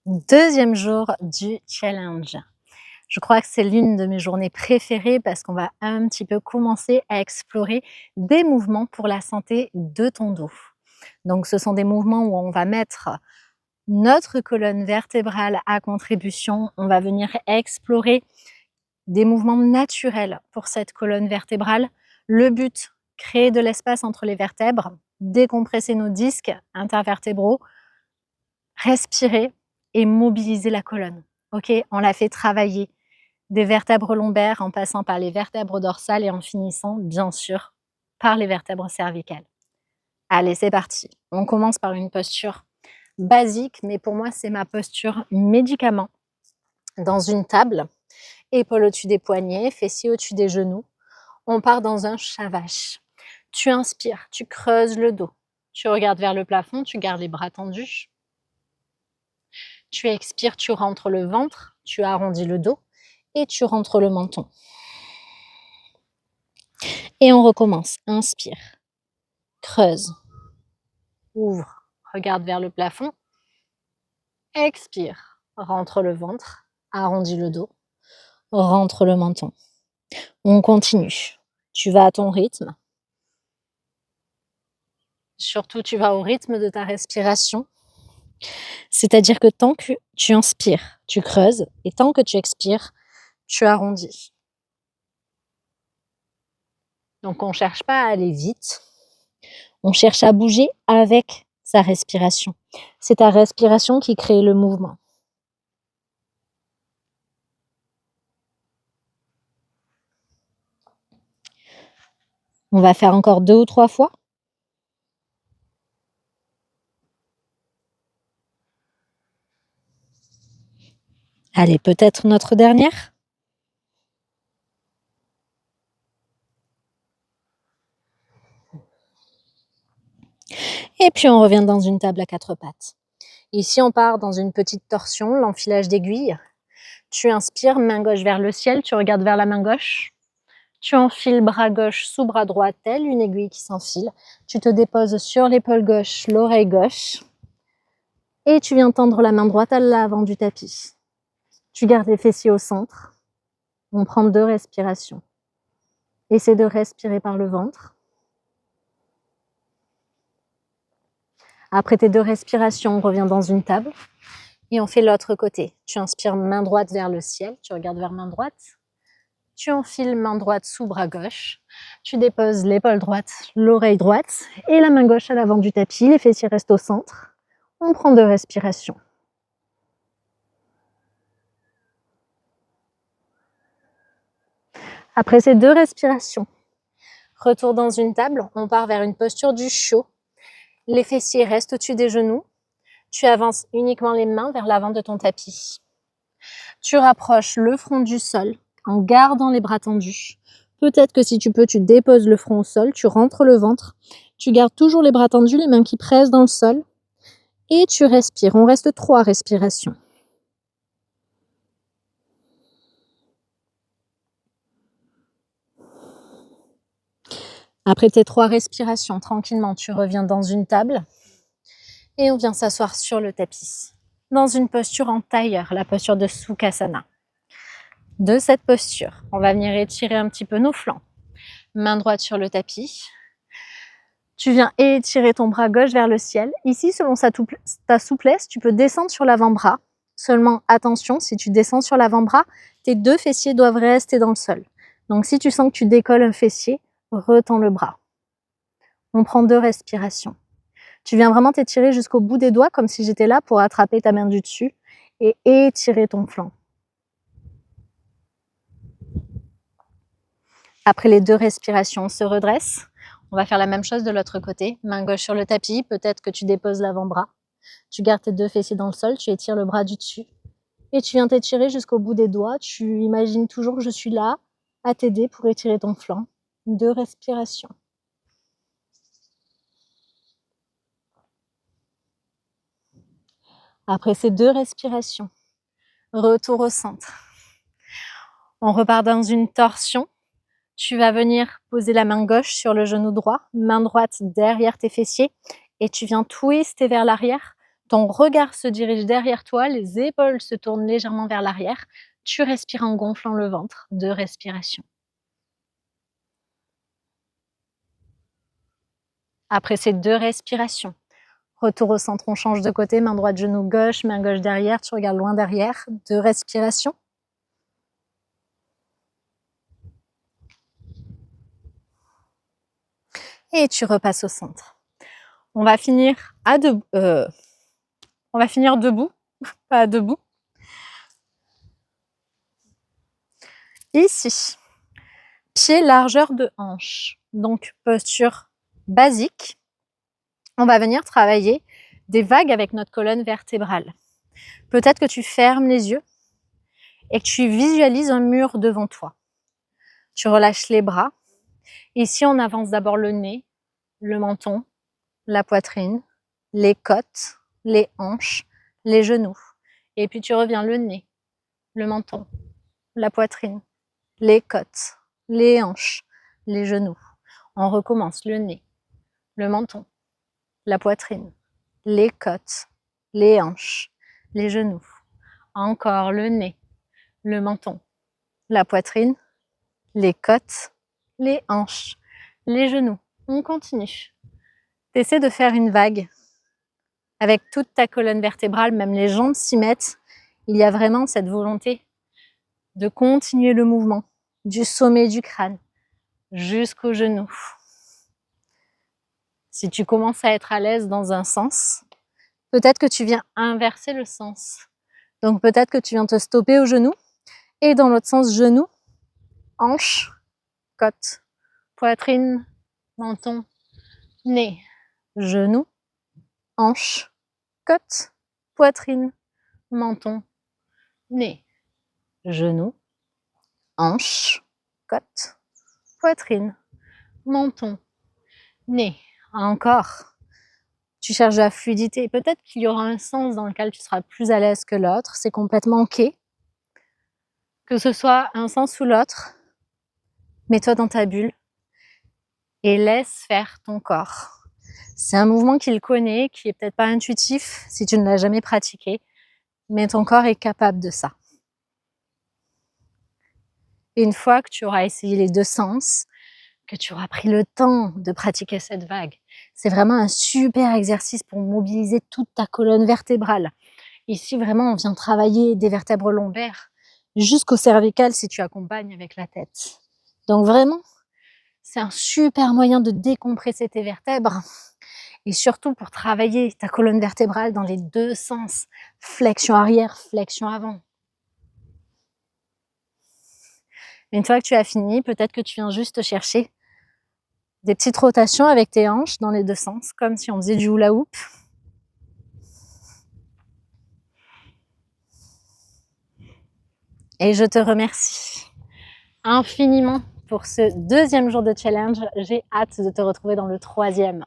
Deuxième jour du challenge. Je crois que c'est l'une de mes journées préférées parce qu'on va un petit peu commencer à explorer des mouvements pour la santé de ton dos. Donc ce sont des mouvements où on va mettre notre colonne vertébrale à contribution. On va venir explorer des mouvements naturels pour cette colonne vertébrale. Le but, créer de l'espace entre les vertèbres, décompresser nos disques intervertébraux, respirer et mobiliser la colonne. Ok, on la fait travailler des vertèbres lombaires en passant par les vertèbres dorsales et en finissant, bien sûr, par les vertèbres cervicales. Allez, c'est parti. On commence par une posture basique, mais pour moi, c'est ma posture médicament. Dans une table, épaules au-dessus des poignets, fessiers au-dessus des genoux. On part dans un chat vache. Tu inspires, tu creuses le dos. Tu regardes vers le plafond, tu gardes les bras tendus. Tu expires, tu rentres le ventre, tu arrondis le dos et tu rentres le menton. Et on recommence. Inspire, creuse, ouvre, regarde vers le plafond. Expire, rentre le ventre, arrondis le dos, rentre le menton. On continue. Tu vas à ton rythme. Surtout, tu vas au rythme de ta respiration. C'est-à-dire que tant que tu inspires, tu creuses, et tant que tu expires, tu arrondis. Donc, on ne cherche pas à aller vite, on cherche à bouger avec sa respiration. C'est ta respiration qui crée le mouvement. On va faire encore 2 ou 3 fois. Allez, peut-être notre dernière. Et puis on revient dans une table à 4 pattes. Ici, on part dans une petite torsion, l'enfilage d'aiguilles. Tu inspires, main gauche vers le ciel, tu regardes vers la main gauche. Tu enfiles bras gauche sous bras droit, telle une aiguille qui s'enfile. Tu te déposes sur l'épaule gauche, l'oreille gauche. Et tu viens tendre la main droite à l'avant du tapis. Tu gardes les fessiers au centre. On prend 2 respirations. Essaie de respirer par le ventre. Après tes 2 respirations, on revient dans une table. Et on fait l'autre côté. Tu inspires main droite vers le ciel. Tu regardes vers main droite. Tu enfiles main droite sous bras gauche. Tu déposes l'épaule droite, l'oreille droite et la main gauche à l'avant du tapis. Les fessiers restent au centre. On prend 2 respirations. Après ces 2 respirations, retour dans une table. On part vers une posture du chiot. Les fessiers restent au-dessus des genoux. Tu avances uniquement les mains vers l'avant de ton tapis. Tu rapproches le front du sol en gardant les bras tendus. Peut-être que si tu peux, tu déposes le front au sol, tu rentres le ventre. Tu gardes toujours les bras tendus, les mains qui pressent dans le sol. Et tu respires. On reste 3 respirations. Après tes 3 respirations, tranquillement, tu reviens dans une table et on vient s'asseoir sur le tapis, dans une posture en tailleur, la posture de Sukhasana. De cette posture, on va venir étirer un petit peu nos flancs. Main droite sur le tapis. Tu viens étirer ton bras gauche vers le ciel. Ici, selon ta souplesse, tu peux descendre sur l'avant-bras. Seulement, attention, si tu descends sur l'avant-bras, tes 2 fessiers doivent rester dans le sol. Donc, si tu sens que tu décolles un fessier, retends le bras. On prend 2 respirations. Tu viens vraiment t'étirer jusqu'au bout des doigts, comme si j'étais là pour attraper ta main du dessus et étirer ton flanc. Après les 2 respirations, on se redresse. On va faire la même chose de l'autre côté. Main gauche sur le tapis, peut-être que tu déposes l'avant-bras. Tu gardes tes 2 fessiers dans le sol, tu étires le bras du dessus. Et tu viens t'étirer jusqu'au bout des doigts. Tu imagines toujours que je suis là à t'aider pour étirer ton flanc. 2 respirations. Après ces 2 respirations, retour au centre. On repart dans une torsion. Tu vas venir poser la main gauche sur le genou droit, main droite derrière tes fessiers et tu viens twister vers l'arrière Ton regard se dirige derrière toi, les épaules se tournent légèrement vers l'arrière. Tu respires en gonflant le ventre. 2 respirations. Après ces 2 respirations, retour au centre, on change de côté, main droite, genou gauche, main gauche derrière, tu regardes loin derrière. 2 respirations. Et tu repasses au centre. On va finir debout, pas debout. Ici, pied largeur de hanche. Donc posture basique. On va venir travailler des vagues avec notre colonne vertébrale. Peut-être que tu fermes les yeux et que tu visualises un mur devant toi. Tu relâches les bras. Ici, on avance d'abord le nez, le menton, la poitrine, les côtes, les hanches, les genoux. Et puis tu reviens le nez, le menton, la poitrine, les côtes, les hanches, les genoux. On recommence le nez, le menton, la poitrine, les côtes, les hanches, les genoux. Encore le nez, le menton, la poitrine, les côtes, les hanches, les genoux. On continue. Tu essaies de faire une vague avec toute ta colonne vertébrale, même les jambes s'y mettent. Il y a vraiment cette volonté de continuer le mouvement du sommet du crâne jusqu'aux genoux. Si tu commences à être à l'aise dans un sens, peut-être que tu viens inverser le sens. Donc peut-être que tu viens te stopper au genou et dans l'autre sens, genou, hanche, côte, poitrine, menton, nez, genou, hanche, côte, poitrine, menton, nez, genou, hanche, côte, poitrine, menton, nez. Encore. Tu cherches de la fluidité. Peut-être qu'il y aura un sens dans lequel tu seras plus à l'aise que l'autre. C'est complètement OK. Que ce soit un sens ou l'autre, mets-toi dans ta bulle et laisse faire ton corps. C'est un mouvement qu'il connaît, qui est peut-être pas intuitif si tu ne l'as jamais pratiqué, mais ton corps est capable de ça. Et une fois que tu auras essayé les 2 sens, que tu auras pris le temps de pratiquer cette vague, c'est vraiment un super exercice pour mobiliser toute ta colonne vertébrale. Ici, vraiment, on vient travailler des vertèbres lombaires jusqu'au cervical si tu accompagnes avec la tête. Donc vraiment, c'est un super moyen de décompresser tes vertèbres et surtout pour travailler ta colonne vertébrale dans les 2 sens. Flexion arrière, flexion avant. Une fois que tu as fini, peut-être que tu viens juste chercher des petites rotations avec tes hanches dans les 2 sens, comme si on faisait du hula hoop. Et je te remercie infiniment pour ce 2e jour de challenge. J'ai hâte de te retrouver dans le 3e.